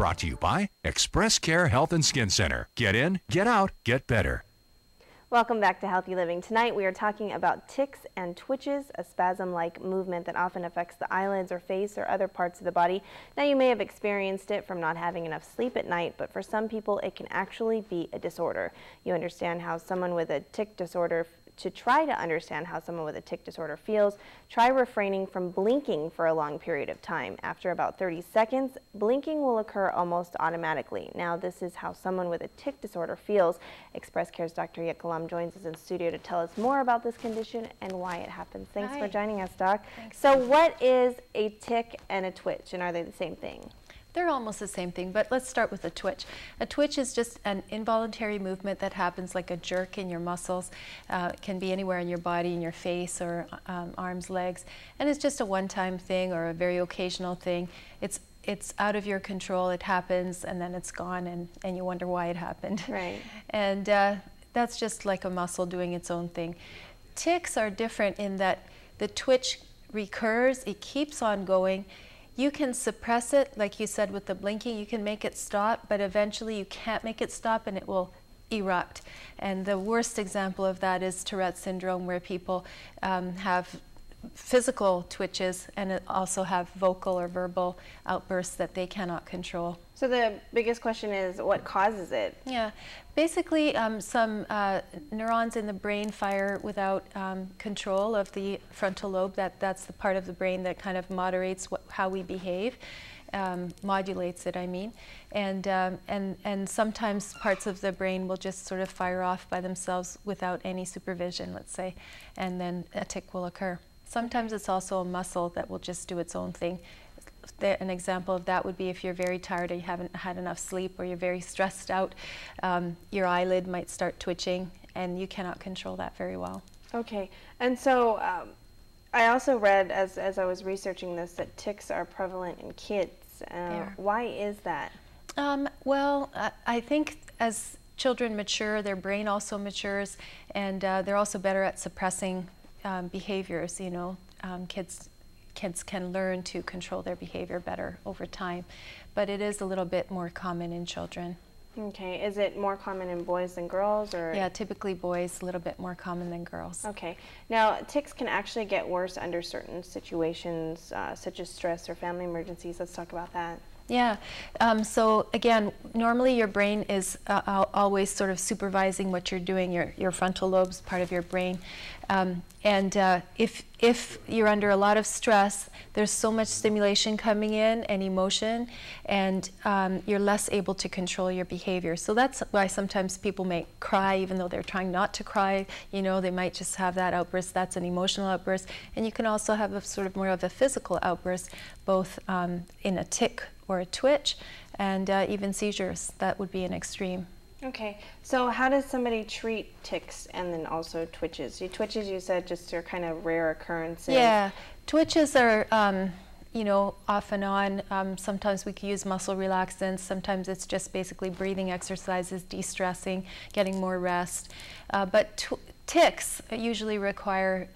Brought to you by Express Care Health and Skin Center. Get in, get out, get better. Welcome back to Healthy Living. Tonight we are talking about tics and twitches, a spasm-like movement that often affects the eyelids or face or other parts of the body. Now you may have experienced it from not having enough sleep at night, but for some people it can actually be a disorder. You understand how someone with a tic disorder To try to understand how someone with a tic disorder feels, try refraining from blinking for a long period of time. After about 30 seconds, blinking will occur almost automatically. Now, this is how someone with a tic disorder feels. Express Care's Dr. Jitka Lom joins us in studio to tell us more about this condition and why it happens. Thanks for joining us, Doc. Thanks. So what is a tic and a twitch, and are they the same thing? They're almost the same thing, but let's start with a twitch. A twitch is just an involuntary movement that happens like a jerk in your muscles. It can be anywhere in your body, in your face or arms, legs, and it's just a one-time thing or a very occasional thing. It's out of your control. It happens and then it's gone, and you wonder why it happened. Right. And that's just like a muscle doing its own thing. Tics are different in that the twitch recurs, it keeps on going. You can suppress it, like you said with the blinking, you can make it stop, but eventually you can't make it stop and it will erupt. And the worst example of that is Tourette's syndrome, where people have physical twitches and also have vocal or verbal outbursts that they cannot control. So the biggest question is, what causes it? Yeah, basically some neurons in the brain fire without control of the frontal lobe. That's the part of the brain that kind of moderates how we behave, modulates it, I mean. And sometimes parts of the brain will just sort of fire off by themselves without any supervision, let's say, and then a tic will occur. Sometimes it's also a muscle that will just do its own thing. An example of that would be if you're very tired or you haven't had enough sleep or you're very stressed out, your eyelid might start twitching and you cannot control that very well. Okay, and so I also read as I was researching this that tics are prevalent in kids. Why is that? Well, I think as children mature, their brain also matures, and they're also better at suppressing behaviors. You know, kids can learn to control their behavior better over time, but it is a little bit more common in children. Okay, is it more common in boys than girls, or? Yeah, typically boys, a little bit more common than girls. Okay, now tics can actually get worse under certain situations, such as stress or family emergencies. Let's talk about that. Yeah, so again, normally your brain is always sort of supervising what you're doing. Your frontal lobe's part of your brain. If you're under a lot of stress, there's so much stimulation coming in and emotion, and you're less able to control your behavior. So that's why sometimes people may cry even though they're trying not to cry. You know, they might just have that outburst. That's an emotional outburst. And you can also have a sort of more of a physical outburst, both in a tic or a twitch, and even seizures. That would be an extreme. Okay, so how does somebody treat tics and then also twitches? Twitches, you said, just are kind of rare occurrences. Yeah, twitches are, you know, off and on. Sometimes we can use muscle relaxants. Sometimes it's just basically breathing exercises, de-stressing, getting more rest. But tics usually require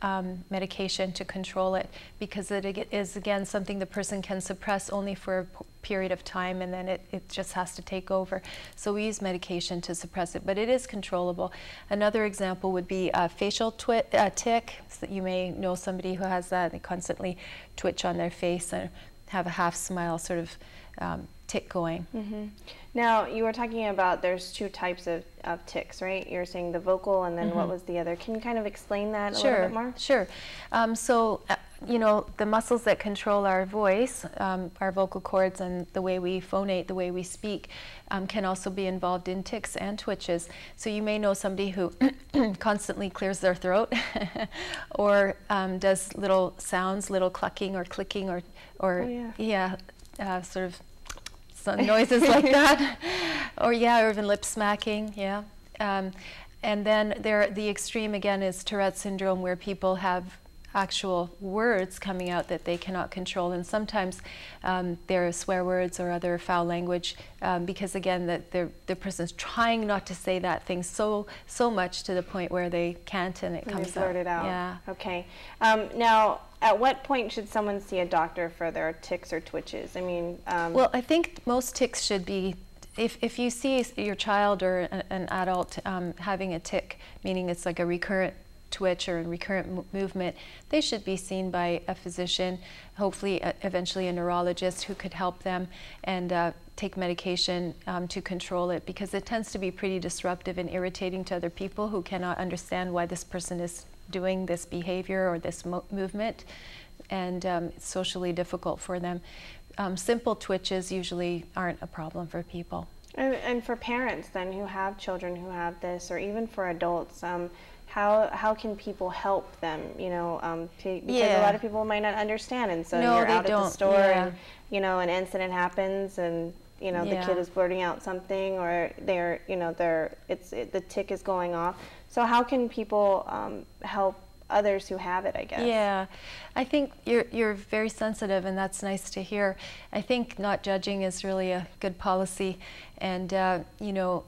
medication to control it, because it is, again, something the person can suppress only for a period of time, and then it just has to take over. So we use medication to suppress it, but it is controllable. Another example would be a facial tic. So you may know somebody who has that. They constantly twitch on their face and have a half smile, sort of tic going. Mm-hmm. Now, you were talking about there's two types of tics, right? You're saying the vocal, and then what was the other? Can you kind of explain that a little bit more? Sure. You know, the muscles that control our voice, our vocal cords, and the way we phonate, the way we speak, can also be involved in tics and twitches. So you may know somebody who constantly clears their throat or does little sounds, little clucking or clicking, or sort of some noises like that, or even lip smacking, and then the extreme again is Tourette's syndrome, where people have actual words coming out that they cannot control, and sometimes they're swear words or other foul language, because again the person's trying not to say that thing so much to the point where they can't, and it comes out. Blurt it out. Yeah. Okay. Now, at what point should someone see a doctor for their tics or twitches? I mean, well, I think most tics should be, if you see your child or an adult having a tic, meaning it's like a recurrent twitch or a recurrent movement, they should be seen by a physician, hopefully eventually a neurologist who could help them and take medication to control it, because it tends to be pretty disruptive and irritating to other people who cannot understand why this person is doing this behavior or this movement, and it's socially difficult for them. Simple twitches usually aren't a problem for people. And for parents then who have children who have this, or even for adults, how can people help them, you know, because a lot of people might not understand, and so you're out at the store and, you know, an incident happens and, you know, the kid is blurting out something, or they're, you know, the tic is going off. So how can people help others who have it, I guess? Yeah, I think you're very sensitive, and that's nice to hear. I think not judging is really a good policy, and you know,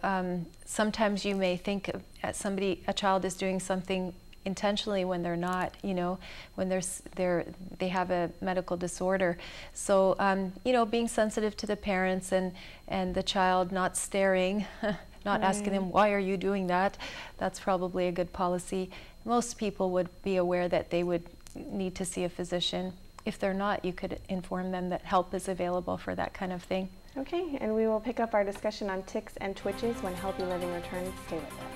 sometimes you may think a child is doing something intentionally when they're not, you know, when they have a medical disorder. So you know, being sensitive to the parents and the child, not staring, not asking them, why are you doing that? That's probably a good policy. Most people would be aware that they would need to see a physician. If they're not, you could inform them that help is available for that kind of thing. Okay, and we will pick up our discussion on tics and twitches when Healthy Living returns. Stay with us.